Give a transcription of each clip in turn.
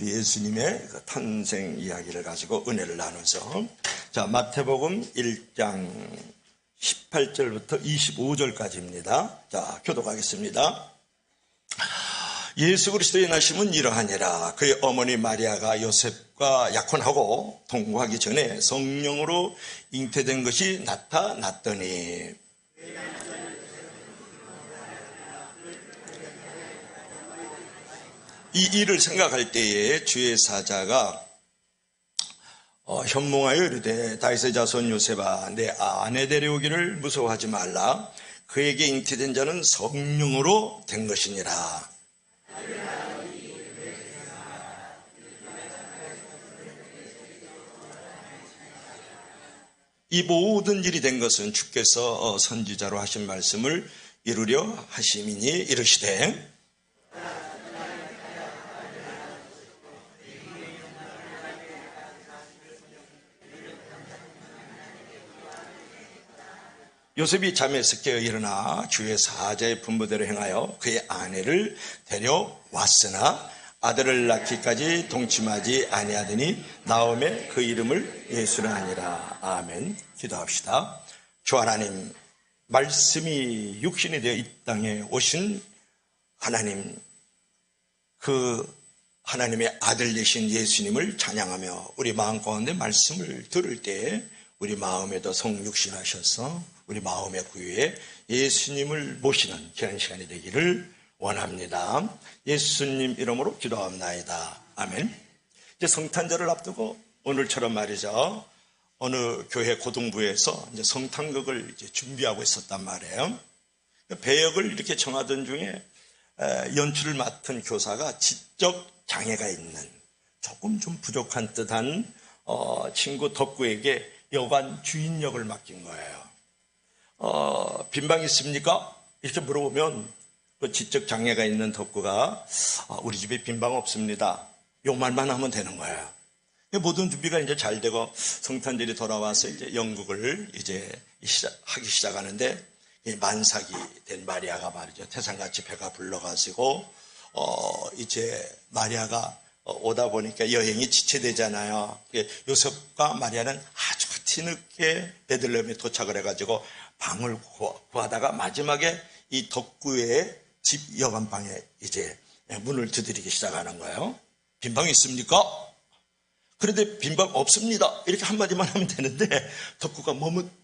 우리 예수님의 그 탄생 이야기를 가지고 은혜를 나누죠. 자, 마태복음 1장 18절부터 25절까지입니다. 자, 교독하겠습니다. 예수 그리스도의 나심은 이러하니라. 그의 어머니 마리아가 요셉과 약혼하고 동거하기 전에 성령으로 잉태된 것이 나타났더니 이 일을 생각할 때에 주의 사자가 현몽하여 이르되 다윗의 자손 요셉아 내 아내 데려오기를 무서워하지 말라. 그에게 잉태된 자는 성령으로 된 것이니라. 이 모든 일이 된 것은 주께서 선지자로 하신 말씀을 이루려 하심이니 이르시되 요셉이 잠에서 깨어 일어나 주의 사자의 분부대로 행하여 그의 아내를 데려왔으나 아들을 낳기까지 동침하지 아니하더니 나오매 그 이름을 예수라 하니라. 아멘. 기도합시다. 주 하나님, 말씀이 육신이 되어 이 땅에 오신 하나님, 그 하나님의 아들 되신 예수님을 찬양하며 우리 마음 가운데 말씀을 들을 때 우리 마음에도 성육신하셔서 우리 마음의 구유에 예수님을 모시는 귀한 시간이 되기를 원합니다. 예수님 이름으로 기도합나이다. 아멘. 이제 성탄절을 앞두고 오늘처럼 말이죠. 어느 교회 고등부에서 이제 성탄극을 이제 준비하고 있었단 말이에요. 배역을 이렇게 정하던 중에 연출을 맡은 교사가 지적 장애가 있는 조금 좀 부족한 듯한 친구 덕구에게 여관 주인 역을 맡긴 거예요. 빈방 있습니까? 이렇게 물어보면 그 지적 장애가 있는 덕구가 우리 집에 빈방 없습니다. 요 말만 하면 되는 거예요. 모든 준비가 이제 잘 되고 성탄절이 돌아와서 이제 연극을 이제 하기 시작하는데 만삭이 된 마리아가 말이죠. 태산같이 배가 불러가지고 이제 마리아가 오다 보니까 여행이 지체되잖아요. 요셉과 마리아는 아주 뒤늦게 베들레헴에 도착을 해가지고 방을 구하다가 마지막에 이 덕구의 집 여관방에 이제 문을 두드리기 시작하는 거예요. 빈방 있습니까? 그런데 빈방 없습니다. 이렇게 한마디만 하면 되는데 덕구가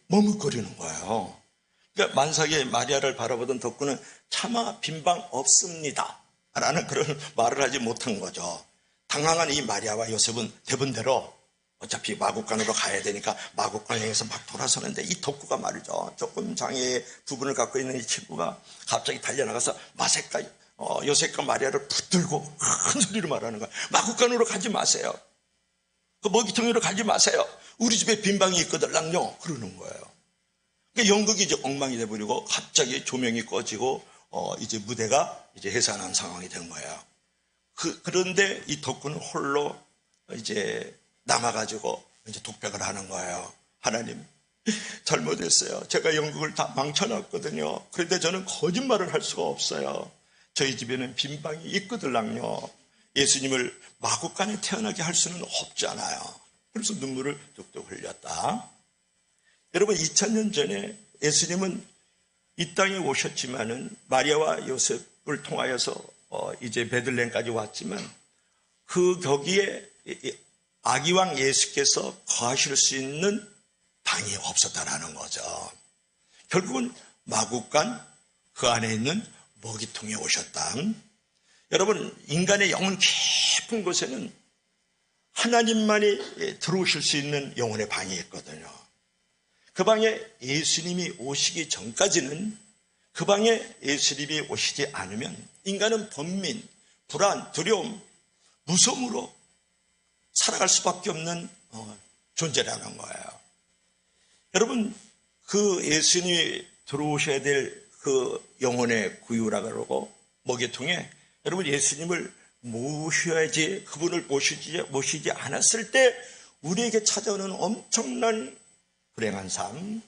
머뭇거리는 거예요. 그러니까 만삭의 마리아를 바라보던 덕구는 차마 빈방 없습니다 라는 그런 말을 하지 못한 거죠. 당황한 이 마리아와 요셉은 대본대로 어차피 마국간으로 가야 되니까 마국간을 향해서 막 돌아서는데 이 덕구가 말이죠. 조금 장애의 부분을 갖고 있는 이 친구가 갑자기 달려나가서 요셉과 마리아를 붙들고 큰 소리로 말하는 거예요. 마국간으로 가지 마세요. 그 먹이통으로 가지 마세요. 우리 집에 빈방이 있거든요. 그러는 거예요. 그러니까 연극이 이제 엉망이 돼버리고 갑자기 조명이 꺼지고 이제 무대가 이제 해산한 상황이 된 거예요. 그런데 이 덕구는 홀로 이제 남아가지고 이제 독백을 하는 거예요. 하나님, 잘못했어요. 제가 연극을 다 망쳐놨거든요. 그런데 저는 거짓말을 할 수가 없어요. 저희 집에는 빈방이 있거든요. 예수님을 마국간에 태어나게 할 수는 없잖아요. 그래서 눈물을 뚝뚝 흘렸다. 여러분, 2000년 전에 예수님은 이 땅에 오셨지만은 마리아와 요셉을 통하여서 이제 베들레헴까지 왔지만 그 거기에 아기왕 예수께서 거하실 수 있는 방이 없었다라는 거죠. 결국은 마국간 그 안에 있는 먹이통에 오셨다. 여러분, 인간의 영혼 깊은 곳에는 하나님만이 들어오실 수 있는 영혼의 방이 있거든요. 그 방에 예수님이 오시기 전까지는 그 방에 예수님이 오시지 않으면 인간은 번민, 불안, 두려움, 무서움으로 살아갈 수밖에 없는 존재라는 거예요. 여러분, 그 예수님이 들어오셔야 될 그 영혼의 구유라 그러고 먹이통에 여러분 예수님을 모셔야지, 그분을 모시지 않았을 때 우리에게 찾아오는 엄청난 불행한 삶,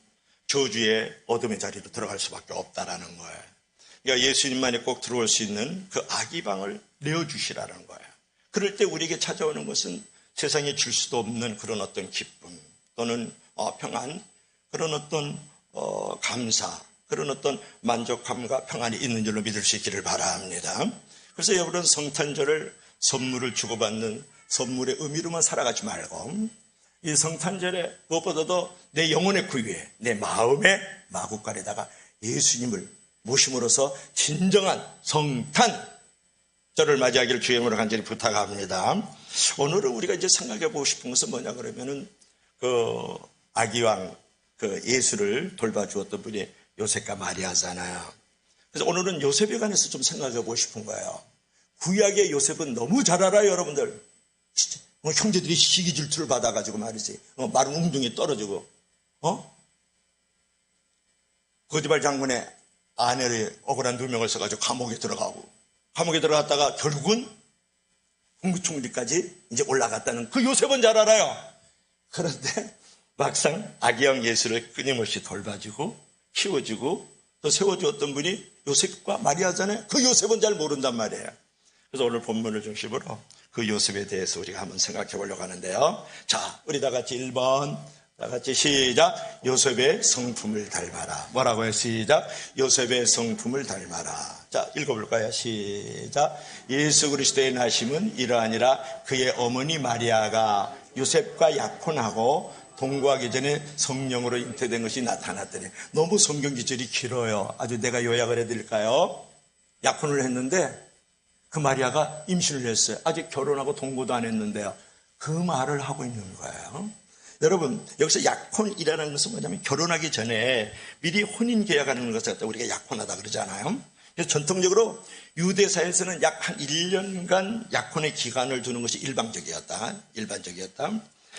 저주의 어둠의 자리로 들어갈 수밖에 없다라는 거예요. 그러니까 예수님만이 꼭 들어올 수 있는 그 아기방을 내어주시라는 거예요. 그럴 때 우리에게 찾아오는 것은 세상에 줄 수도 없는 그런 어떤 기쁨 또는 평안, 그런 어떤 감사, 그런 어떤 만족감과 평안이 있는 줄로 믿을 수 있기를 바랍니다. 그래서 여러분 성탄절을 선물을 주고받는 선물의 의미로만 살아가지 말고 이 성탄절에 무엇보다도 내 영혼의 구유에 내 마음의 마구간에다가 예수님을 모심으로써 진정한 성탄절을 맞이하기를 주의 이름으로 간절히 부탁합니다. 오늘은 우리가 이제 생각해 보고 싶은 것은 뭐냐 그러면은 아기왕 예수를 돌봐주었던 분이 요셉과 마리아잖아요. 그래서 오늘은 요셉에 관해서 좀 생각해 보고 싶은 거예요. 구약의 요셉은 너무 잘 알아요, 여러분들. 진짜 형제들이 시기 질투를 받아가지고 말이지. 마른 웅둥이 떨어지고, 거지발 장군의 아내를 억울한 누명을 써가지고 감옥에 들어가고, 감옥에 들어갔다가 결국은 국무총리까지 이제 올라갔다는 그 요셉은 잘 알아요. 그런데 막상 아기형 예수를 끊임없이 돌봐주고 키워주고 또 세워주었던 분이 요셉과 마리아잖아요. 그 요셉은 잘 모른단 말이에요. 그래서 오늘 본문을 중심으로 그 요셉에 대해서 우리가 한번 생각해 보려고 하는데요. 자, 우리 다 같이 1번 다 같이 시작. 요셉의 성품을 닮아라. 뭐라고요? 시작. 요셉의 성품을 닮아라. 자, 읽어볼까요? 시작. 예수 그리스도의 나심은 이러하니라. 그의 어머니 마리아가 요셉과 약혼하고 동거하기 전에 성령으로 잉태된 것이 나타났더니. 너무 성경 기절이 길어요. 아주 내가 요약을 해드릴까요? 약혼을 했는데 그 마리아가 임신을 했어요. 아직 결혼하고 동거도 안 했는데요. 그 말을 하고 있는 거예요. 여러분, 여기서 약혼이라는 것은 뭐냐면 결혼하기 전에 미리 혼인 계약하는 것을 갖다 우리가 약혼하다 그러잖아요. 그래서 전통적으로 유대사에서는 약 한 1년간 약혼의 기간을 두는 것이 일반적이었다.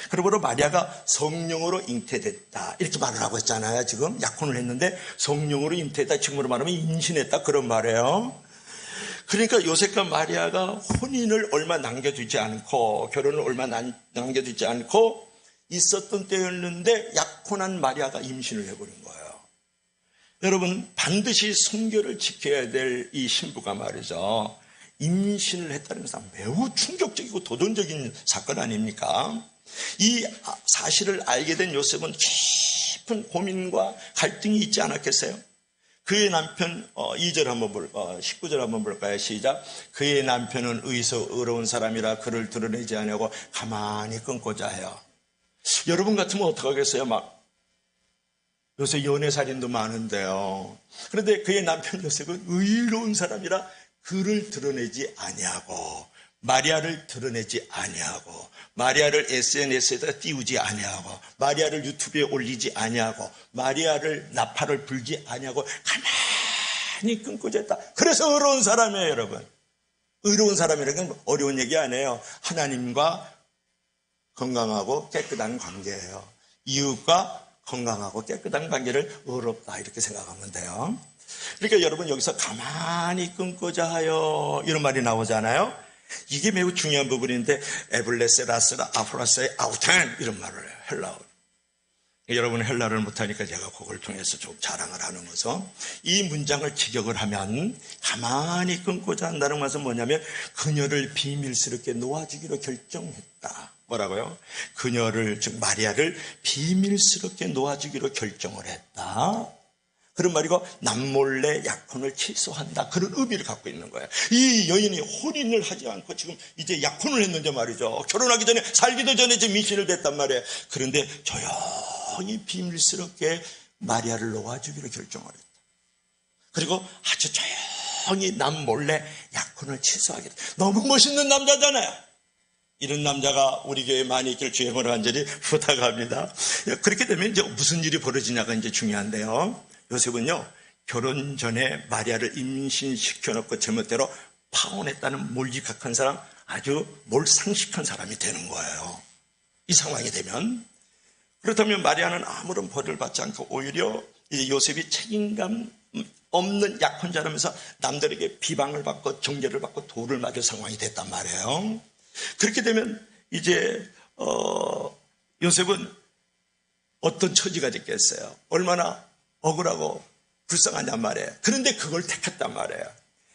그러므로 마리아가 성령으로 잉태됐다. 이렇게 말을 하고 있잖아요. 지금 약혼을 했는데 성령으로 잉태했다. 지금으로 말하면 임신했다. 그런 말이에요. 그러니까 요셉과 마리아가 혼인을 얼마 남겨두지 않고 결혼을 얼마 남겨두지 않고 있었던 때였는데 약혼한 마리아가 임신을 해버린 거예요. 여러분, 반드시 성결을 지켜야 될 이 신부가 말이죠. 임신을 했다는 것은 매우 충격적이고 도전적인 사건 아닙니까? 이 사실을 알게 된 요셉은 깊은 고민과 갈등이 있지 않았겠어요? 그의 남편 2절 한번 19절 한번 볼까요? 시작. 그의 남편은 의로운 사람이라 그를 드러내지 않으려고 가만히 끊고자 해요. 여러분 같으면 어떡하겠어요? 막 요새 연애살인도 많은데요. 그런데 그의 남편 요셉은 의로운 사람이라 그를 드러내지 아니하고 마리아를 드러내지 아니하고 마리아를 SNS에다 띄우지 아니하고 마리아를 유튜브에 올리지 아니하고 마리아를 나팔을 불지 아니하고 가만히 끊고자 했다. 그래서 의로운 사람이에요, 여러분. 의로운 사람이라는 건 어려운 얘기 아니에요. 하나님과 건강하고 깨끗한 관계예요. 이웃과 건강하고 깨끗한 관계를 의롭다 이렇게 생각하면 돼요. 그러니까 여러분 여기서 가만히 끊고자 하여 이런 말이 나오잖아요. 이게 매우 중요한 부분인데 에블레세라스라 아프라스의 아우텐 이런 말을 해요. 헬라어로. 여러분 헬라어를 못하니까 제가 그걸 통해서 좀 자랑을 하는 거죠. 이 문장을 직역을 하면 가만히 끊고자 한다는 것은 뭐냐면 그녀를 비밀스럽게 놓아주기로 결정했다. 뭐라고요? 그녀를, 즉 마리아를 비밀스럽게 놓아주기로 결정을 했다. 그런 말이고 남몰래 약혼을 취소한다. 그런 의미를 갖고 있는 거예요. 이 여인이 혼인을 하지 않고 지금 이제 약혼을 했는데 말이죠. 결혼하기 전에 살기도 전에 지금 임신을 됐단 말이에요. 그런데 조용히 비밀스럽게 마리아를 놓아주기로 결정을 했다. 그리고 아주 조용히 남몰래 약혼을 취소하겠다. 너무 멋있는 남자잖아요. 이런 남자가 우리 교회에 많이 있길 주의 이름으로 간절히 부탁합니다. 그렇게 되면 이제 무슨 일이 벌어지냐가 이제 중요한데요. 요셉은요, 결혼 전에 마리아를 임신시켜놓고 제멋대로 파혼했다는 몰지각한 사람, 아주 몰상식한 사람이 되는 거예요. 이 상황이 되면. 그렇다면 마리아는 아무런 벌을 받지 않고 오히려 이제 요셉이 책임감 없는 약혼자라면서 남들에게 비방을 받고 정죄를 받고 돌을 맞을 상황이 됐단 말이에요. 그렇게 되면 이제 요셉은 어떤 처지가 됐겠어요? 얼마나 억울하고 불쌍하냔 말이에요. 그런데 그걸 택했단 말이에요.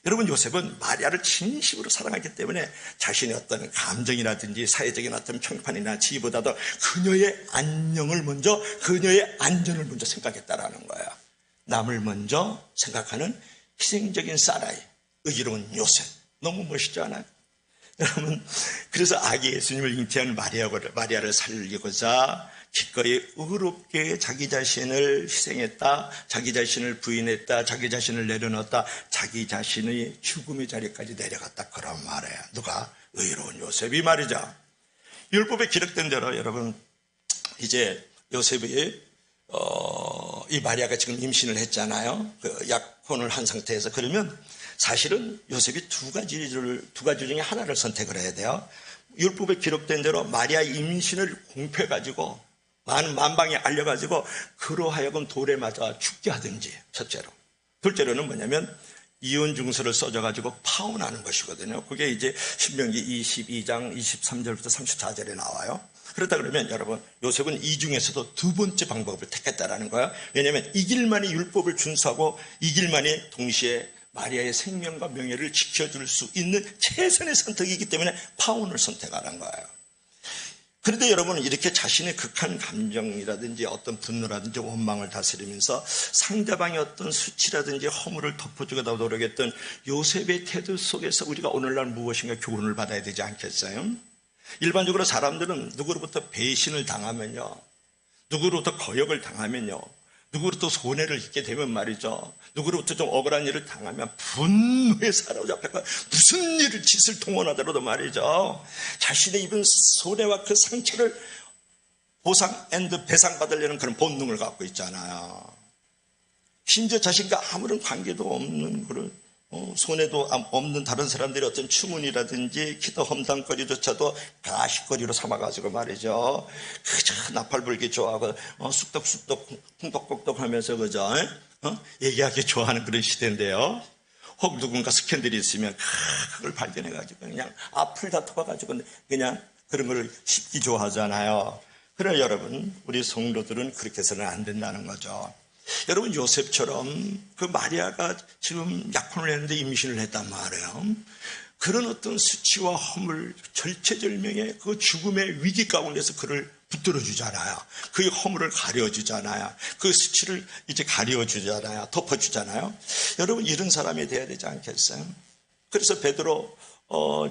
여러분, 요셉은 마리아를 진심으로 사랑하기 때문에 자신의 어떤 감정이라든지 사회적인 어떤 평판이나 지위보다도 그녀의 안녕을 먼저, 그녀의 안전을 먼저 생각했다라는 거예요. 남을 먼저 생각하는 희생적인 사라이, 의로운 요셉. 너무 멋있지 않아요? 여러분, 그래서 아기 예수님을 잉태한 마리아를 살리고자 기꺼이 의롭게 자기 자신을 희생했다, 자기 자신을 부인했다, 자기 자신을 내려놓았다, 자기 자신의 죽음의 자리까지 내려갔다, 그런 말이에요. 누가? 의로운 요셉이 말이죠. 율법에 기록된 대로 여러분, 이제 요셉이 이 마리아가 지금 임신을 했잖아요. 그 약혼을 한 상태에서. 그러면 사실은 요셉이 두 가지 중에 하나를 선택을 해야 돼요. 율법에 기록된 대로 마리아 임신을 공표해가지고 많은 만방에 알려가지고 그로 하여금 돌에 맞아 죽게 하든지, 첫째로. 둘째로는 뭐냐면 이혼 증서를 써줘가지고 파혼하는 것이거든요. 그게 이제 신명기 22장 23절부터 34절에 나와요. 그렇다 그러면 여러분, 요셉은 이 중에서도 두 번째 방법을 택했다라는 거예요. 왜냐하면 이 길만이 율법을 준수하고 이 길만이 동시에 마리아의 생명과 명예를 지켜줄 수 있는 최선의 선택이기 때문에 파혼을 선택하는 거예요. 그런데 여러분은 이렇게 자신의 극한 감정이라든지 어떤 분노라든지 원망을 다스리면서 상대방의 어떤 수치라든지 허물을 덮어주고자 노력했던 요셉의 태도 속에서 우리가 오늘날 무엇인가 교훈을 받아야 되지 않겠어요? 일반적으로 사람들은 누구로부터 배신을 당하면요, 누구로부터 거역을 당하면요, 누구로부터 손해를 입게 되면 말이죠, 누구로부터 좀 억울한 일을 당하면 분노에 사로잡혀서 무슨 일을 짓을 동원하더라도 말이죠, 자신의 입은 손해와 그 상처를 보상 앤드 배상받으려는 그런 본능을 갖고 있잖아요. 심지어 자신과 아무런 관계도 없는 그런 손해도 없는 다른 사람들의 어떤 추문이라든지 기도 험담거리조차도 가식거리로 삼아가지고 말이죠, 그저 나팔불기 좋아하고 쑥덕쑥덕 쿵덕쿵덕 하면서 그저 얘기하기 좋아하는 그런 시대인데요. 혹 누군가 스캔들이 있으면 그걸 발견해가지고 그냥 앞을 다퉈가지고 그냥 그런 걸 씹기 좋아하잖아요. 그래 여러분, 우리 성도들은 그렇게 해서는 안 된다는 거죠. 여러분, 요셉처럼 그 마리아가 지금 약혼을 했는데 임신을 했단 말이에요. 그런 어떤 수치와 허물, 절체절명의 그 죽음의 위기 가운데서 그를 붙들어 주잖아요. 그의 허물을 가려주잖아요. 그 수치를 이제 가려주잖아요. 덮어주잖아요. 여러분, 이런 사람이 돼야 되지 않겠어요? 그래서 베드로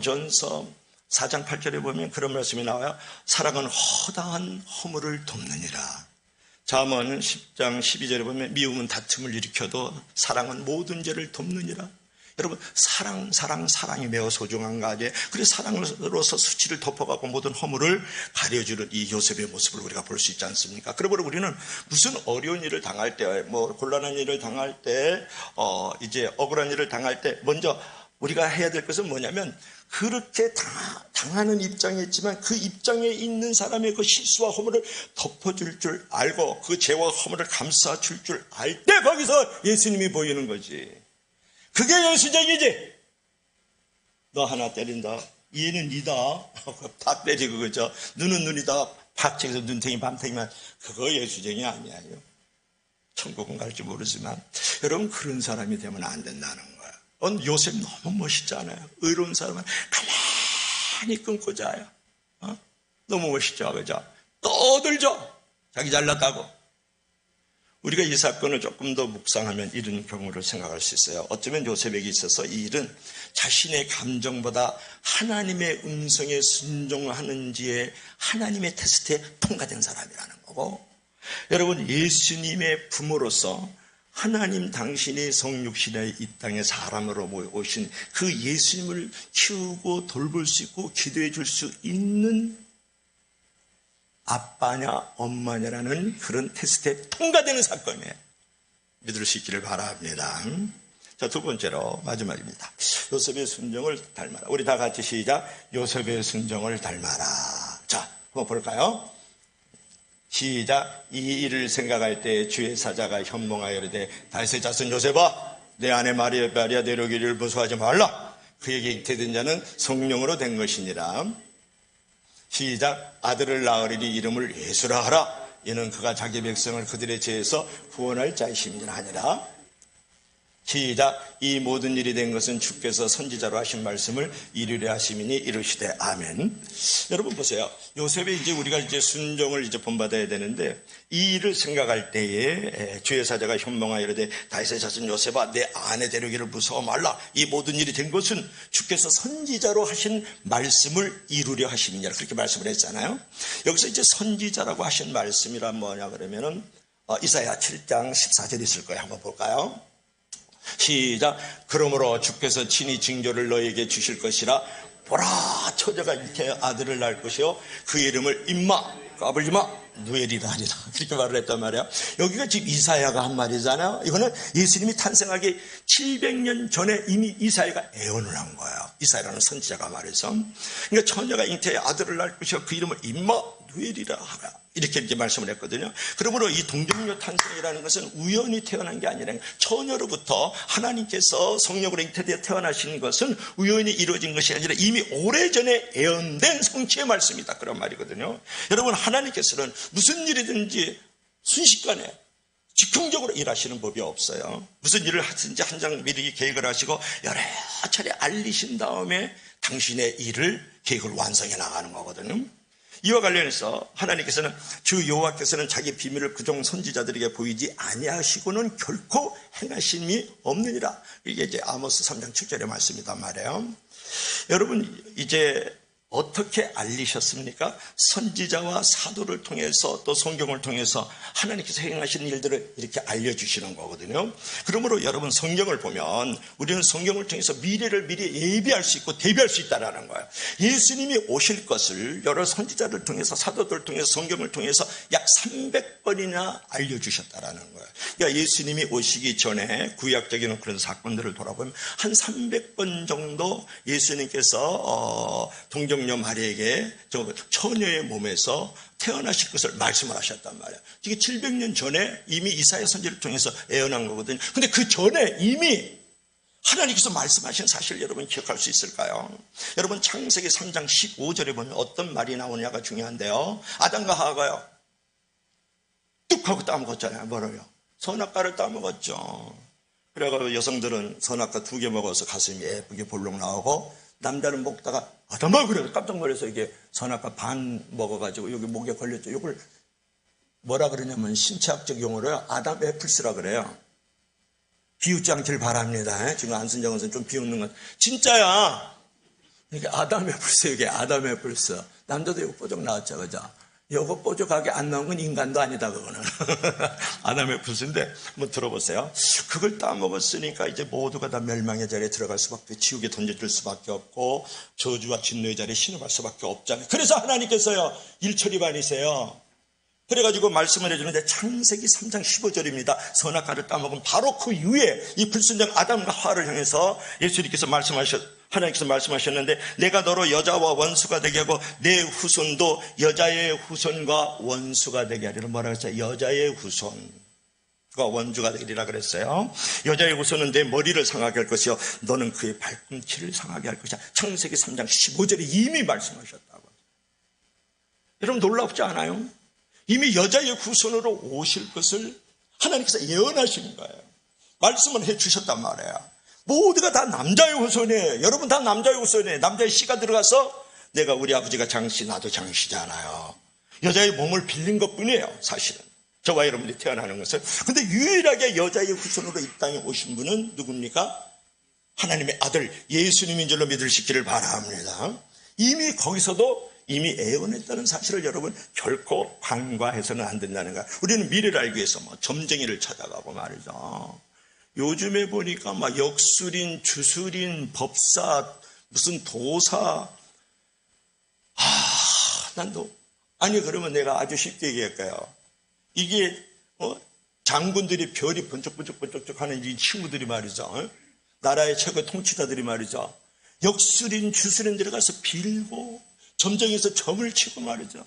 전서 4장 8절에 보면 그런 말씀이 나와요. 사랑은 허다한 허물을 덮느니라. 잠언 10장 12절에 보면 미움은 다툼을 일으켜도 사랑은 모든 죄를 덮느니라. 여러분, 사랑이 매우 소중한 거 아니에요? 그래서 사랑으로서 수치를 덮어가고 모든 허물을 가려주는 이 요셉의 모습을 우리가 볼 수 있지 않습니까? 그러므로 우리는 무슨 어려운 일을 당할 때, 곤란한 일을 당할 때, 이제 억울한 일을 당할 때 먼저 우리가 해야 될 것은 뭐냐면, 그렇게 당하는 입장에 있지만 그 입장에 있는 사람의 그 실수와 허물을 덮어줄 줄 알고 그 죄와 허물을 감싸줄 줄 알 때 거기서 예수님이 보이는 거지. 그게 예수적이지. 너 하나 때린다, 얘는 니다, 다 때리고 그죠, 눈은 눈이다, 박치해서 눈탱이 밤탱이만, 그거 예수적이 아니에요. 천국은 갈지 모르지만 여러분, 그런 사람이 되면 안 된다는 거예요. 요셉 너무 멋있잖아요. 의로운 사람은 가만히 끊고 자요. 너무 멋있죠, 그죠? 떠들죠, 자기 잘났다고. 우리가 이 사건을 조금 더 묵상하면 이런 경우를 생각할 수 있어요. 어쩌면 요셉에게 있어서 이 일은 자신의 감정보다 하나님의 음성에 순종하는지에 하나님의 테스트에 통과된 사람이라는 거고, 여러분, 예수님의 부모로서 하나님 당신이 성육신의 이 땅에 사람으로 오신 그 예수님을 키우고 돌볼 수 있고 기도해 줄 수 있는 아빠냐 엄마냐라는 그런 테스트에 통과되는 사건이에요. 믿을 수 있기를 바랍니다. 자, 두 번째로 마지막입니다. 요셉의 순종을 닮아라. 우리 다 같이 시작. 요셉의 순종을 닮아라. 자, 한번 볼까요? 시작. 이 일을 생각할 때 주의 사자가 현몽하여 이르되 다윗의 자손 요셉아, 내 아내 마리아 데려오기를 무서워하지 말라. 그에게 잉태된 자는 성령으로 된 것이니라. 시작. 아들을 낳으리니 이름을 예수라 하라. 이는 그가 자기 백성을 그들의 죄에서 구원할 자이심이라 하니라. 시작. 이 모든 일이 된 것은 주께서 선지자로 하신 말씀을 이루려 하심이니 이르시되 아멘. 여러분 보세요. 요셉이 이제 우리가 이제 순종을 이제 본받아야 되는데 이 일을 생각할 때에 주의 사자가 현몽하여 이르되 다윗의 자손 요셉아 내 아내 데려기를 무서워 말라. 이 모든 일이 된 것은 주께서 선지자로 하신 말씀을 이루려 하심이니라. 그렇게 말씀을 했잖아요. 여기서 이제 선지자라고 하신 말씀이란 뭐냐 그러면은 이사야 7장 14절 있을 거예요. 한번 볼까요? 시작. 그러므로 주께서 친히 징조를 너에게 주실 것이라. 보라, 처자가 이렇게 아들을 낳을 것이요 그 이름을 임마 까불지마 누엘이라 하리라. 그렇게 말을 했단 말이야. 여기가 지금 이사야가 한 말이잖아요. 이거는 예수님이 탄생하기 700년 전에 이미 이사야가 예언을 한 거예요. 이사야라는 선지자가 말해서. 그러니까 처녀가 잉태에 아들을 낳을 것이요 그 이름을 임마 누엘이라 하라. 이렇게 이제 말씀을 했거든요. 그러므로 이 동정녀 탄생이라는 것은 우연히 태어난 게 아니라 처녀로부터 하나님께서 성령으로 잉태되어 태어나신 것은 우연히 이루어진 것이 아니라 이미 오래전에 예언된 성취의 말씀이다. 그런 말이거든요. 여러분, 하나님께서는 무슨 일이든지 순식간에 즉흥적으로 일하시는 법이 없어요. 무슨 일을 하든지 한 장 미리 계획을 하시고 여러 차례 알리신 다음에 당신의 일을 계획을 완성해 나가는 거거든요. 이와 관련해서 하나님께서는 주 여호와께서는 자기 비밀을 그종 선지자들에게 보이지 아니하시고는 결코 행하심이 없느니라. 이게 이제 아모스 3장 7절의 말씀이단 말이에요. 여러분, 이제 어떻게 알리셨습니까? 선지자와 사도를 통해서 또 성경을 통해서 하나님께서 행하시는 일들을 이렇게 알려주시는 거거든요. 그러므로 여러분, 성경을 보면 우리는 성경을 통해서 미래를 미리 예비할 수 있고 대비할 수 있다는 거예요. 예수님이 오실 것을 여러 선지자를 통해서 사도들을 통해서 성경을 통해서 약 300번이나 알려주셨다는 거예요. 그러니까 예수님이 오시기 전에 구약적인 그런 사건들을 돌아보면 한 300번 정도 예수님께서 동정녀 마리에게 처녀의 몸에서 태어나실 것을 말씀을 하셨단 말이에요. 이게 700년 전에 이미 이사야 선지를 통해서 예언한 거거든요. 근데 그 전에 이미 하나님께서 말씀하신 사실 여러분 기억할 수 있을까요? 여러분, 창세기 3장 15절에 보면 어떤 말이 나오느냐가 중요한데요. 아담과 하와가요 뚝 하고 따먹었잖아요. 뭐라요? 선악과를 따먹었죠. 그래가지고 여성들은 선악과 2개 먹어서 가슴이 예쁘게 볼록 나오고, 남자는 먹다가 아담아 그래서 깜짝 놀라서 이게 선악과 반 먹어가지고 여기 목에 걸렸죠. 이걸 뭐라 그러냐면 신체학적 용어로요 아담 애플스라 그래요. 비웃지 않길 바랍니다. 지금 안순정 선생 좀 비웃는 건 진짜야. 이게 아담 애플스, 이게 아담 애플스. 남자도 이거 뽀족 나왔죠, 그죠? 이거 뽀족하게 안 나온 건 인간도 아니다, 그거는. 아담의 불수인데 한번 들어보세요. 그걸 따먹었으니까 이제 모두가 다 멸망의 자리에 들어갈 수밖에, 지옥에 던져질 수밖에 없고 저주와 진노의 자리에 신음할 수밖에 없잖아요. 그래서 하나님께서요 일처리반이세요. 그래가지고 말씀을 해주는데 창세기 3장 15절입니다. 선악과를 따먹은 바로 그 이후에 이 불순종 아담과 하와를 향해서 예수님께서 하나님께서 말씀하셨는데, 내가 너로 여자와 원수가 되게 하고 내 후손도 여자의 후손과 원수가 되게 하리라. 뭐라고 했어요? 여자의 후손과 원주가 되리라 그랬어요. 여자의 후손은 내 머리를 상하게 할 것이요 너는 그의 발꿈치를 상하게 할 것이야. 창세기 3장 15절에 이미 말씀하셨다고. 여러분, 놀랍지 않아요? 이미 여자의 후손으로 오실 것을 하나님께서 예언하시는 거예요. 말씀을 해 주셨단 말이에요. 모두가 다 남자의 후손이에요. 여러분 다 남자의 후손이에요. 남자의 씨가 들어가서 내가 우리 아버지가 장씨, 나도 장씨잖아요. 여자의 몸을 빌린 것뿐이에요. 사실은 저와 여러분들이 태어나는 것은. 근데 유일하게 여자의 후손으로 이 땅에 오신 분은 누굽니까? 하나님의 아들 예수님인 줄로 믿으시기를 바랍니다. 이미 거기서도 이미 예언했다는 사실을 여러분 결코 간과해서는 안 된다는 거야. 우리는 미래를 알기 위해서 점쟁이를 찾아가고 말이죠. 요즘에 보니까 막 역술인, 주술인, 법사, 무슨 도사. 아니 그러면 내가 아주 쉽게 얘기할까요? 이게 장군들이 별이 번쩍번쩍 하는 이 친구들이 말이죠. 나라의 최고 통치자들이 말이죠. 역술인, 주술인 들어가서 빌고 점쟁이에서 점을 치고 말이죠.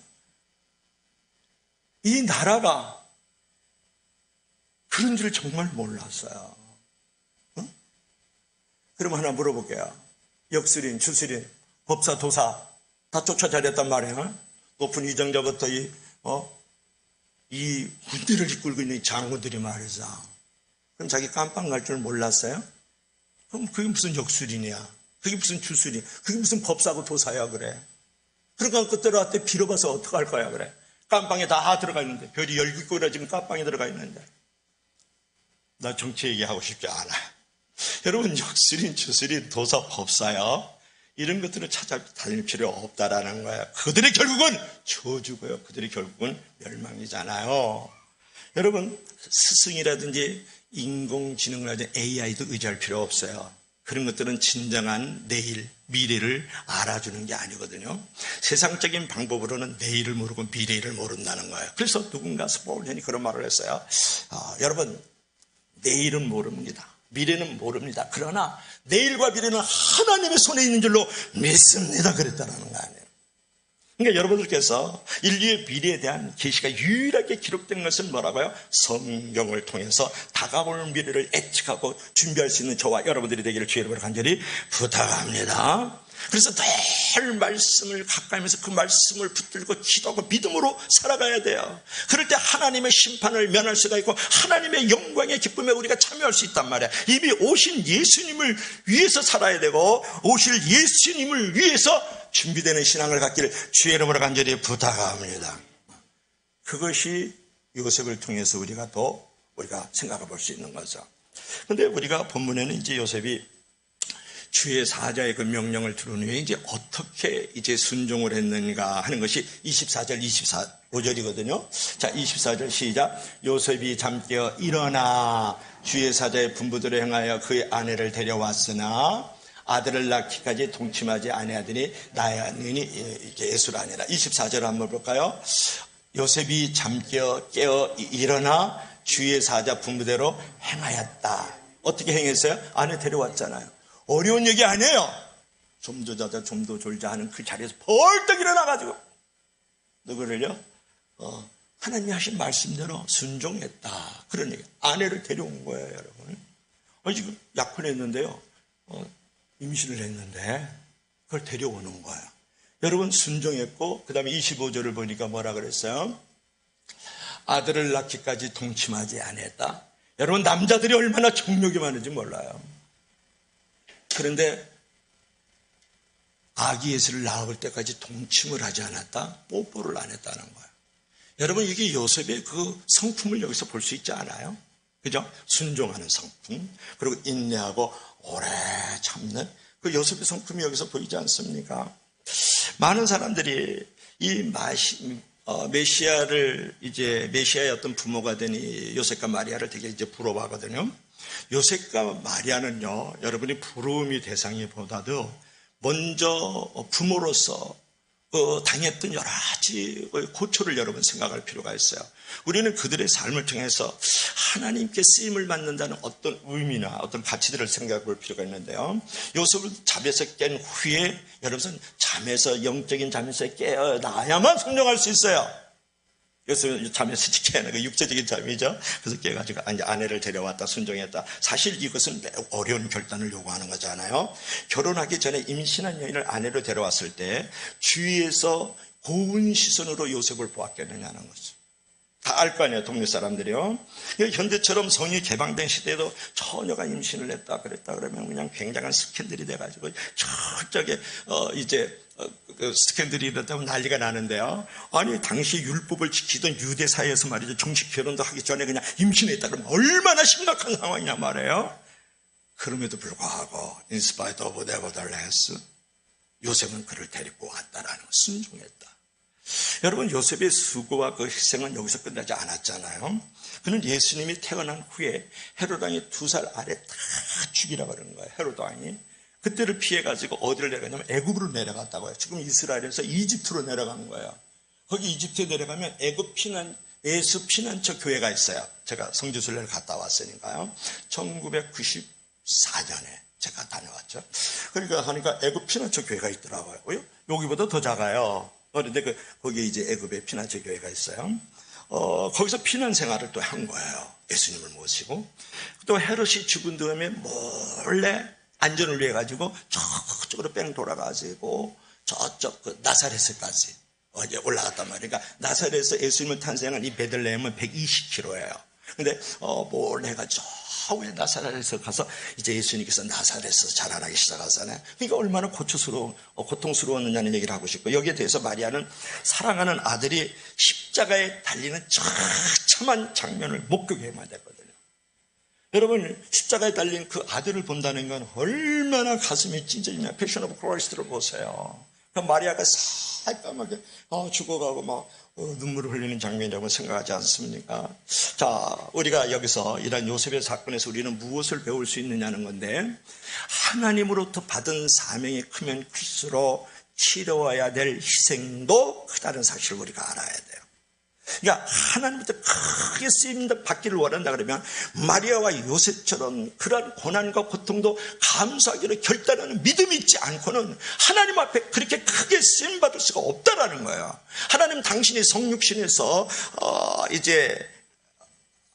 이 나라가 그런 줄 정말 몰랐어요. 그럼 하나 물어볼게요. 역술인, 주술인, 법사, 도사 다 쫓아다녔단 말이에요. 높은 위정자부터 이 군대를 이끌고 있는 장군들이 말이죠. 그럼 자기 깜빵 갈 줄 몰랐어요? 그럼 그게 무슨 역술이냐? 그게 무슨 주술이? 그게 무슨 법사고 도사야 그래? 그러니까 그때로 왔대 빌어봐서 어떡할 거야 그래? 깜빵에 다 들어가 있는데 별이 17개나 지금 깜빵에 들어가 있는데 나 정치 얘기하고 싶지 않아. 여러분 역술인 주술인 도사 법사요 이런 것들을 찾아다닐 필요 없다라는 거예요. 그들의 결국은 저주고요. 그들의 결국은 멸망이잖아요. 여러분 스승이라든지 인공지능이라든지 AI도 의지할 필요 없어요. 그런 것들은 진정한 내일, 미래를 알아주는 게 아니거든요. 세상적인 방법으로는 내일을 모르고 미래를 모른다는 거예요. 그래서 누군가 스폴전이 그런 말을 했어요. 여러분 내일은 모릅니다. 미래는 모릅니다. 그러나 내일과 미래는 하나님의 손에 있는 줄로 믿습니다. 그랬다는 거 아니에요. 그러니까 여러분들께서 인류의 미래에 대한 계시가 유일하게 기록된 것은 뭐라고요? 성경을 통해서 다가올 미래를 예측하고 준비할 수 있는 저와 여러분들이 되기를 주의 이름으로 간절히 부탁합니다. 그래서 늘 말씀을 가까이면서 그 말씀을 붙들고 기도하고 믿음으로 살아가야 돼요. 그럴 때 하나님의 심판을 면할 수가 있고 하나님의 영광의 기쁨에 우리가 참여할 수 있단 말이에요. 이미 오신 예수님을 위해서 살아야 되고 오실 예수님을 위해서 준비되는 신앙을 갖기를 주의 이름으로 간절히 부탁합니다. 그것이 요셉을 통해서 우리가 생각해 볼 수 있는 거죠. 그런데 우리가 본문에는 이제 요셉이 주의 사자의 그 명령을 들은 후에 이제 어떻게 이제 순종을 했는가 하는 것이 24절, 25절이거든요. 자, 24절 시작. 요셉이 잠깨어 일어나 주의 사자의 분부대로 행하여 그의 아내를 데려왔으나 아들을 낳기까지 동침하지 아니하더니 나야느니 이게 예수가 아니라 24절 한번 볼까요? 요셉이 잠깨어 깨어 일어나 주의 사자 분부대로 행하였다. 어떻게 행했어요? 아내 데려왔잖아요. 어려운 얘기 아니에요. 좀 더 자자 좀 더 졸자 하는 그 자리에서 벌떡 일어나가지고 누구를요? 하나님이 하신 말씀대로 순종했다. 그런 얘기. 아내를 데려온 거예요, 여러분. 지금 약혼했는데요. 임신을 했는데 그걸 데려오는 거예요. 여러분 순종했고 그 다음에 25절을 보니까 뭐라 그랬어요? 아들을 낳기까지 동침하지 아니했다. 여러분 남자들이 얼마나 정욕이 많은지 몰라요. 그런데 아기 예수를 낳을 때까지 동침을 하지 않았다. 뽀뽀를 안 했다는 거예요. 여러분 이게 요셉의 그 성품을 여기서 볼 수 있지 않아요? 그죠? 순종하는 성품 그리고 인내하고 오래 참는 그 요셉의 성품이 여기서 보이지 않습니까? 많은 사람들이 이 메시아의 어떤 부모가 된 이 요셉과 마리아를 되게 이제 부러워하거든요. 요셉과 마리아는요, 여러분이 부러움이 대상이보다도 먼저 부모로서 당했던 여러 가지 고초를 여러분 생각할 필요가 있어요. 우리는 그들의 삶을 통해서 하나님께 쓰임을 받는다는 어떤 의미나 어떤 가치들을 생각해 볼 필요가 있는데요. 요셉을 잠에서 깬 후에 여러분 영적인 잠에서 깨어나야만 순종할 수 있어요. 요셉은 잠에서 깨는 그 육체적인 잠이죠. 그래서 깨가지고 아내를 데려왔다 순종했다. 사실 이것은 매우 어려운 결단을 요구하는 거잖아요. 결혼하기 전에 임신한 여인을 아내로 데려왔을 때 주위에서 고운 시선으로 요셉을 보았겠느냐는 거죠. 다 알 거 아니에요, 동네 사람들이요. 현대처럼 성이 개방된 시대에도 처녀가 임신을 했다 그랬다 그러면 그냥 굉장한 스캔들이 돼가지고 저쪽에 그 스캔들이 일어나면 난리가 나는데요. 아니 당시 율법을 지키던 유대 사회에서 말이죠, 정식 결혼도 하기 전에 그냥 임신했다 그러면 얼마나 심각한 상황이냐 말이에요. 그럼에도 불구하고 in spite of nevertheless 요셉은 그를 데리고 왔다라는 걸 순종했다. 여러분 요셉의 수고와 그 희생은 여기서 끝나지 않았잖아요. 그는 예수님이 태어난 후에 헤롯 왕이 2살 아래 다 죽이라고 그러는 거예요. 헤롯 왕이 그때를 피해가지고 어디를 내려가냐면 애굽으로 내려갔다고 해요. 지금 이스라엘에서 이집트로 내려간 거예요. 거기 이집트에 내려가면 예수 피난처 교회가 있어요. 제가 성지순례를 갔다 왔으니까요. 1994년에 제가 다녀왔죠. 그러니까 애굽 피난처 교회가 있더라고요. 여기보다 더 작아요. 그런데 거기에 이제 애굽에 피난처 교회가 있어요. 거기서 피난 생활을 또 한 거예요. 예수님을 모시고. 또 헤롯이 죽은 다음에 몰래 안전을 위해 가지고 저쪽으로 뺑 돌아가지고 저쪽 나사렛까지 어제 올라갔단 말이에요. 그러니까 나사렛에서 예수님을 탄생한 이 베들레헴은 120km예요. 근데 뭘 해가지고 왜 나사렛에서 가서 이제 예수님께서 나사렛에서 자라나기 시작하잖아요. 그러니까 얼마나 고통스러웠느냐는 얘기를 하고 싶고, 여기에 대해서 마리아는 사랑하는 아들이 십자가에 달리는 처참한 장면을 목격해야만 됐거든요. 여러분, 십자가에 달린 그 아들을 본다는 건 얼마나 가슴이 찢어지냐. 패션 오브 크라이스트를 보세요. 그 마리아가 새까맣게 죽어가고 막 눈물을 흘리는 장면이라고 생각하지 않습니까? 자, 우리가 여기서 이런 요셉의 사건에서 우리는 무엇을 배울 수 있느냐는 건데, 하나님으로부터 받은 사명이 크면 클수록 치러와야 될 희생도 크다는 사실을 우리가 알아야 돼요. 그러니까 하나님부터 크게 쓰임 받기를 원한다 그러면 마리아와 요셉처럼 그러한 고난과 고통도 감수하기로 결단하는 믿음이 있지 않고는 하나님 앞에 그렇게 크게 쓰임 받을 수가 없다라는 거예요. 하나님 당신이 성육신에서 이제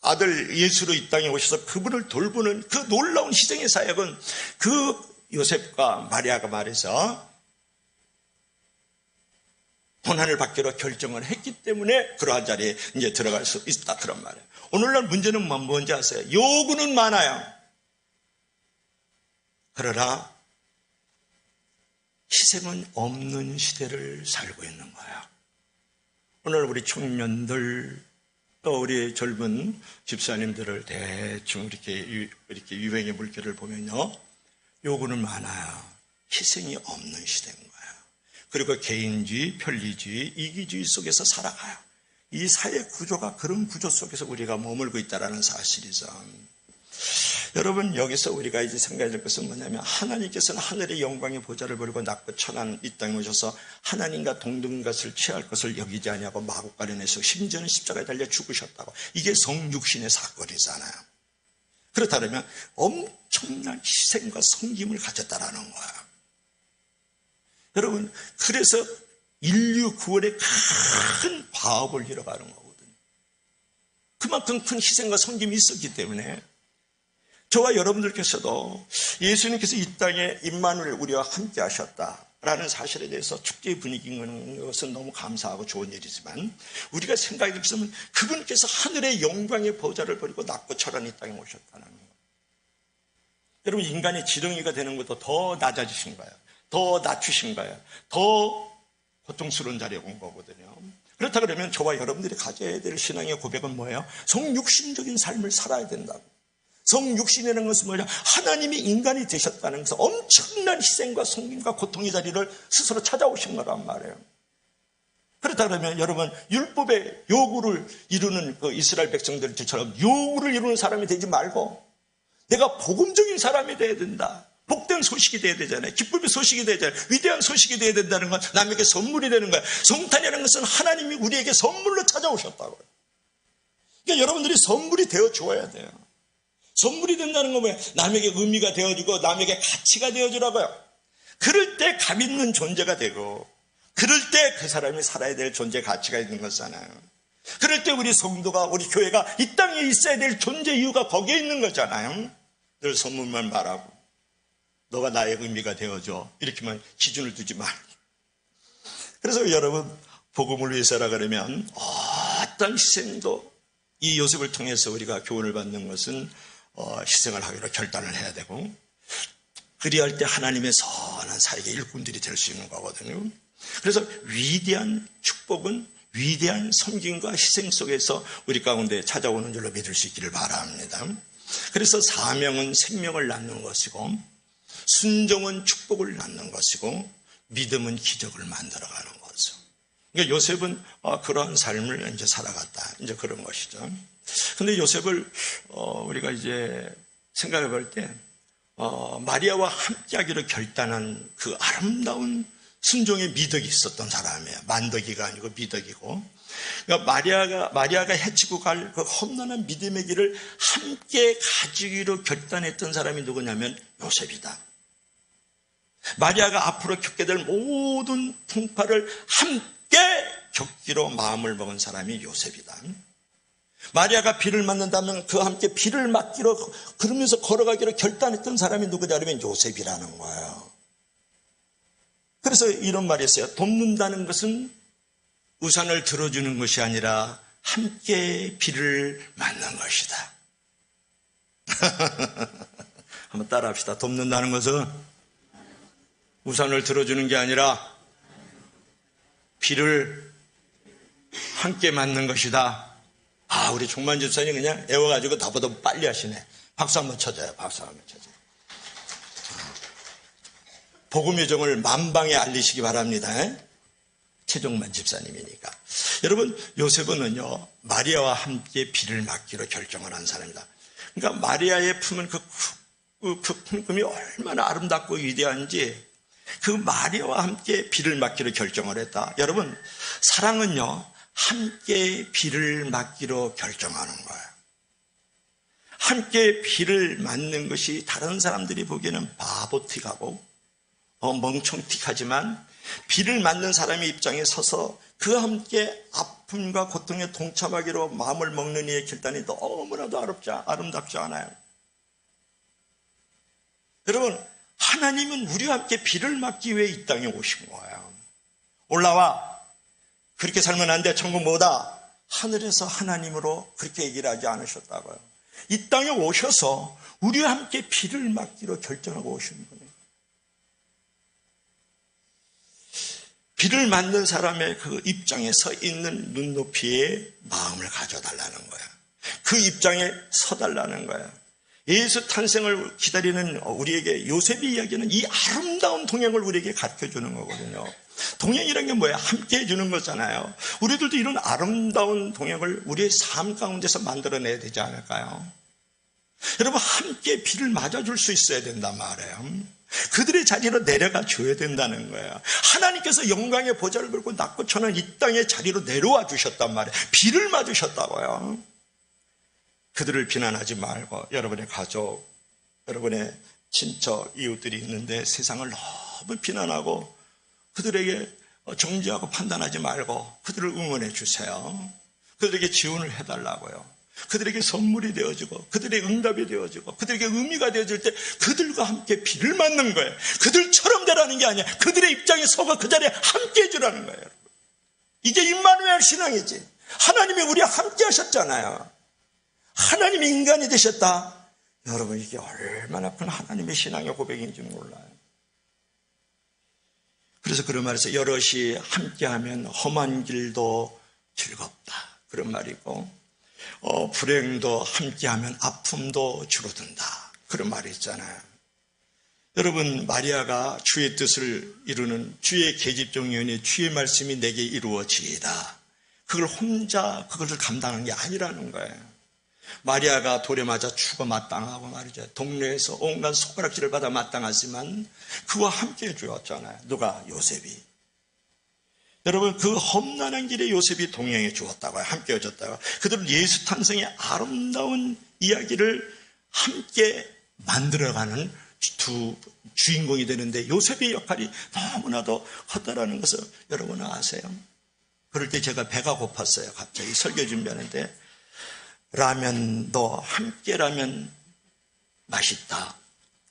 아들 예수로 이 땅에 오셔서 그분을 돌보는 그 놀라운 희생의 사역은 그 요셉과 마리아가 말해서 고난을 받기로 결정을 했기 때문에 그러한 자리에 이제 들어갈 수 있다, 그런 말이에요. 오늘날 문제는 뭔지 아세요? 요구는 많아요. 그러나 희생은 없는 시대를 살고 있는 거예요. 오늘 우리 청년들 또 우리 젊은 집사님들을 대충 이렇게 유행의 물결을 보면요, 요구는 많아요. 희생이 없는 시대인 거예요. 그리고 개인주의, 편리주의, 이기주의 속에서 살아가요. 이 사회 구조가 그런 구조 속에서 우리가 머물고 있다는 사실이죠. 여러분, 여기서 우리가 이제 생각해야 될 것은 뭐냐면, 하나님께서는 하늘의 영광의 보좌를 버리고 낮고 천한 이 땅에 오셔서 하나님과 동등한 것을 취할 것을 여기지 아니하고 마구 가려내서 심지어는 십자가에 달려 죽으셨다고. 이게 성육신의 사건이잖아요. 그렇다면 엄청난 희생과 섬김을 가졌다라는 거야. 여러분, 그래서 인류 구원의 큰 과업을 이뤄가는 거거든요. 그만큼 큰 희생과 섬김이 있었기 때문에 저와 여러분들께서도 예수님께서 이 땅에 임마누엘 우리와 함께 하셨다라는 사실에 대해서 축제의 분위기인 것은 너무 감사하고 좋은 일이지만, 우리가 생각해 볼 것은 그분께서 하늘의 영광의 보좌를 버리고 낮고 철한 이 땅에 오셨다는 거예요. 여러분, 인간의 지렁이가 되는 것도 더 낮아지신 거예요. 더 낮추신 거예요. 더 고통스러운 자리에 온 거거든요. 그렇다 그러면 저와 여러분들이 가져야 될 신앙의 고백은 뭐예요? 성육신적인 삶을 살아야 된다고. 성육신이라는 것은 뭐냐? 하나님이 인간이 되셨다는 것은 엄청난 희생과 섬김과 고통의 자리를 스스로 찾아오신 거란 말이에요. 그렇다 그러면 여러분, 율법의 요구를 이루는 그 이스라엘 백성들처럼 요구를 이루는 사람이 되지 말고 내가 복음적인 사람이 돼야 된다. 복된 소식이 돼야 되잖아요. 기쁨의 소식이 돼야 되잖아요. 위대한 소식이 돼야 된다는 건 남에게 선물이 되는 거예요. 성탄이라는 것은 하나님이 우리에게 선물로 찾아오셨다고요. 그러니까 여러분들이 선물이 되어 주어야 돼요. 선물이 된다는 건 뭐예요? 남에게 의미가 되어주고 남에게 가치가 되어주라고요. 그럴 때 감 있는 존재가 되고, 그럴 때 그 사람이 살아야 될 존재 가치가 있는 거잖아요. 그럴 때 우리 성도가, 우리 교회가 이 땅에 있어야 될 존재 이유가 거기에 있는 거잖아요. 늘 선물만 말하고 너가 나의 의미가 되어줘, 이렇게만 기준을 두지 말고. 그래서 여러분, 복음을 위해 살아가려면 어떤 희생도 이 요셉을 통해서 우리가 교훈을 받는 것은 희생을 하기로 결단을 해야 되고, 그리할 때 하나님의 선한 사역의 일꾼들이 될 수 있는 거거든요. 그래서 위대한 축복은 위대한 섬김과 희생 속에서 우리 가운데 찾아오는 줄로 믿을 수 있기를 바랍니다. 그래서 사명은 생명을 낳는 것이고, 순종은 축복을 낳는 것이고, 믿음은 기적을 만들어가는 거죠. 그러니까 요셉은 그러한 삶을 이제 살아갔다, 이제 그런 것이죠. 근데 요셉을 우리가 이제 생각해 볼 때 마리아와 함께하기로 결단한 그 아름다운 순종의 미덕이 있었던 사람이에요. 만덕이가 아니고 미덕이고. 그러니까 마리아가 헤치고 갈 그 험난한 믿음의 길을 함께 가지기로 결단했던 사람이 누구냐면 요셉이다. 마리아가 앞으로 겪게 될 모든 풍파를 함께 겪기로 마음을 먹은 사람이 요셉이다. 마리아가 비를 맞는다면 그와 함께 비를 맞기로, 그러면서 걸어가기로 결단했던 사람이 누구냐면 요셉이라는 거예요. 그래서 이런 말이 있어요. 돕는다는 것은 우산을 들어주는 것이 아니라 함께 비를 맞는 것이다. 한번 따라합시다. 돕는다는 것은 우산을 들어주는 게 아니라 비를 함께 맞는 것이다. 우리 종만 집사님 그냥 애워가지고 나보다 빨리 하시네. 박수 한번 쳐줘요. 박수 한번 쳐줘요. 복음의 정을 만방에 알리시기 바랍니다. 최종만 집사님이니까. 여러분, 요셉은요, 마리아와 함께 비를 맞기로 결정을 한 사람이다. 그러니까 마리아의 품은 그 품금이 얼마나 아름답고 위대한지 그 마리아와 함께 비를 맞기로 결정을 했다. 여러분, 사랑은요, 함께 비를 맞기로 결정하는 거예요. 함께 비를 맞는 것이 다른 사람들이 보기에는 바보틱하고 멍청틱하지만 비를 맞는 사람의 입장에 서서 그와 함께 아픔과 고통에 동참하기로 마음을 먹는 이의 결단이 너무나도 아름답지 않아요. 여러분, 하나님은 우리와 함께 비를 맞기 위해 이 땅에 오신 거예요. 올라와. 그렇게 살면 안 돼. 천국 뭐다? 하늘에서 하나님으로 그렇게 얘기를 하지 않으셨다고요. 이 땅에 오셔서 우리와 함께 비를 맞기로 결정하고 오신 거예요. 비를 맞는 사람의 그 입장에 서 있는 눈높이에 마음을 가져달라는 거야. 그 입장에 서달라는 거야. 예수 탄생을 기다리는 우리에게 요셉이 이야기하는 이 아름다운 동행을 우리에게 가르쳐주는 거거든요. 동행이라는 게 뭐야? 함께 해주는 거잖아요. 우리들도 이런 아름다운 동행을 우리의 삶 가운데서 만들어내야 되지 않을까요? 여러분, 함께 비를 맞아줄 수 있어야 된단 말이에요. 그들의 자리로 내려가 줘야 된다는 거예요. 하나님께서 영광의 보좌를 걸고 낮고 천한 이 땅의 자리로 내려와 주셨단 말이에요. 비를 맞으셨다고요. 그들을 비난하지 말고 여러분의 가족, 여러분의 친척, 이웃들이 있는데 세상을 너무 비난하고 그들에게 정죄하고 판단하지 말고 그들을 응원해 주세요. 그들에게 지원을 해달라고요. 그들에게 선물이 되어지고 그들의 응답이 되어지고 그들에게 의미가 되어질 때 그들과 함께 비를 맞는 거예요. 그들처럼 되라는 게 아니야. 그들의 입장에 서고 그 자리에 함께 해주라는 거예요. 이게 임마누엘 신앙이지. 하나님이 우리와 함께 하셨잖아요. 하나님이 인간이 되셨다. 여러분, 이게 얼마나 큰 하나님의 신앙의 고백인지 몰라요. 그래서 그런 말에서 여럿이 함께하면 험한 길도 즐겁다, 그런 말이고 불행도 함께하면 아픔도 줄어든다, 그런 말이 있잖아요. 여러분, 마리아가 주의 뜻을 이루는 주의 계집종이오니 주의 말씀이 내게 이루어지이다, 그걸 혼자 그것을 감당한 게 아니라는 거예요. 마리아가 돌에 맞아 죽어 마땅하고 말이죠. 동네에서 온갖 손가락질을 받아 마땅하지만 그와 함께 해주었잖아요. 누가? 요셉이. 여러분, 그 험난한 길에 요셉이 동행해 주었다고요. 함께 해줬다고요. 그들은 예수 탄생의 아름다운 이야기를 함께 만들어가는 두 주인공이 되는데 요셉의 역할이 너무나도 컸다라는 것을 여러분은 아세요? 그럴 때 제가 배가 고팠어요. 갑자기 설교 준비하는데 라면도 함께라면 맛있다,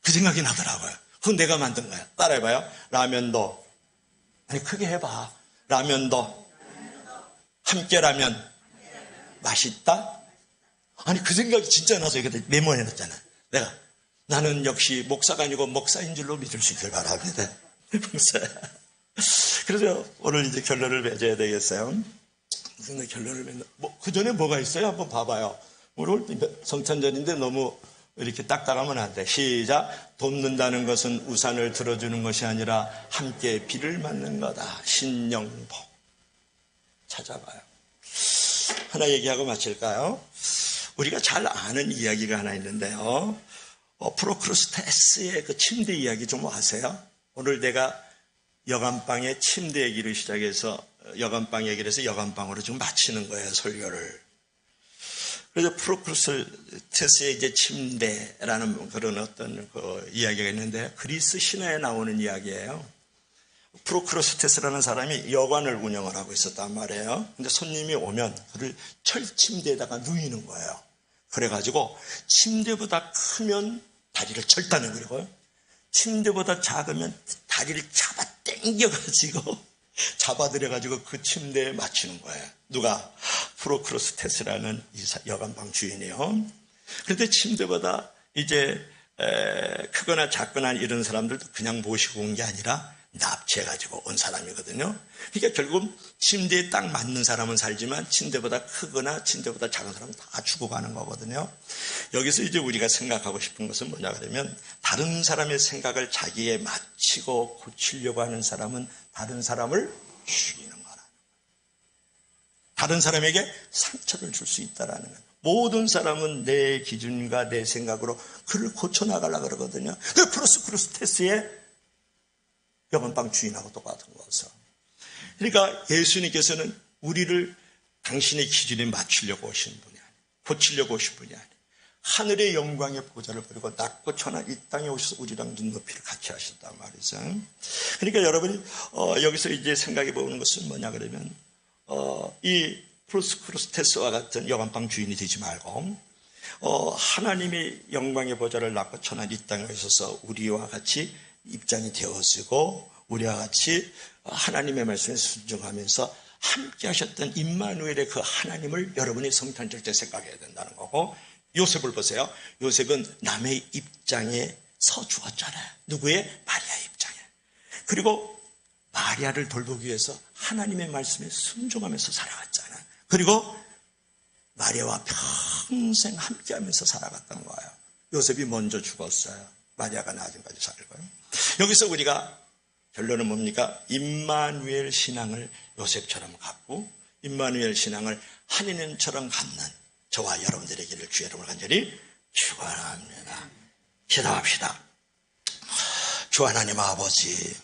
그 생각이 나더라고요. 그건 내가 만든 거야. 따라해봐요. 라면도, 아니 크게 해봐. 라면도 함께라면 맛있다. 아니 그 생각이 진짜 나서 이렇게 메모해놨잖아. 내가 나는 역시 목사가 아니고 목사인 줄로 믿을 수 있길 바랍니다. 목사야. 그래서 오늘 이제 결론을 맺어야 되겠어요. 무슨 결론을 맺나? 그 전에 뭐가 있어요? 한번 봐봐요. 오늘 성탄절인데 너무 이렇게 딱딱하면 안 돼. 시작. 돕는다는 것은 우산을 들어주는 것이 아니라 함께 비를 맞는 거다. 신영복. 찾아봐요. 하나 얘기하고 마칠까요? 우리가 잘 아는 이야기가 하나 있는데요. 프로크루스테스의 그 침대 이야기 좀 아세요? 오늘 내가 여간방에 침대 얘기를 시작해서 여간방 얘기를 해서 여간방으로 좀 마치는 거예요, 설교를. 그래서 프로크루스테스의 이제 침대라는 그런 어떤 그 이야기가 있는데 그리스 신화에 나오는 이야기예요. 프로크루스테스라는 사람이 여관을 운영을 하고 있었단 말이에요. 근데 손님이 오면 그를 철침대에다가 누이는 거예요. 그래가지고 침대보다 크면 다리를 절단해버리고요. 침대보다 작으면 다리를 잡아 당겨가지고 잡아들여가지고 그 침대에 맞추는 거예요. 누가? 프로크루스테스라는 여관방 주인이요. 그런데 침대보다 이제 크거나 작거나 이런 사람들도 그냥 모시고 온 게 아니라 납치해가지고 온 사람이거든요. 그러니까 결국 침대에 딱 맞는 사람은 살지만 침대보다 크거나 침대보다 작은 사람은 다 죽어가는 거거든요. 여기서 이제 우리가 생각하고 싶은 것은 뭐냐 그러면 다른 사람의 생각을 자기에 맞추고 고치려고 하는 사람은 다른 사람을 죽이는 거라. 다른 사람에게 상처를 줄 수 있다라는 거예요. 모든 사람은 내 기준과 내 생각으로 그를 고쳐나가려고 그러거든요. 그 프로크루스테스의 여관방 주인하고 똑같은 거죠. 그러니까 예수님께서는 우리를 당신의 기준에 맞추려고 오신 분이 아니에요. 고치려고 오신 분이 아니에요. 하늘의 영광의 보좌를 버리고 낮고 천한 이 땅에 오셔서 우리랑 눈높이를 같이 하셨단 말이죠. 그러니까 여러분이 여기서 이제 생각해 보는 것은 뭐냐 그러면 이 프로크루스테스와 같은 여관방 주인이 되지 말고 하나님의 영광의 보좌를 낮고 천한 이 땅에 오셔서 우리와 같이 입장이 되어지고 우리와 같이 하나님의 말씀에 순종하면서 함께 하셨던 임마누엘의 그 하나님을 여러분이 성탄절 때 생각해야 된다는 거고, 요셉을 보세요. 요셉은 남의 입장에 서 죽었잖아요. 누구의? 마리아의 입장에. 그리고 마리아를 돌보기 위해서 하나님의 말씀에 순종하면서 살아갔잖아요. 그리고 마리아와 평생 함께하면서 살아갔던 거예요. 요셉이 먼저 죽었어요. 마리아가 나중까지 살고요. 여기서 우리가 결론은 뭡니까? 임마누엘 신앙을 요셉처럼 갖고 임마누엘 신앙을 한인처럼 갖는 저와 여러분들에게를 주의 이름으로 간절히 축원합니다. 기도합시다. 주 하나님 아버지,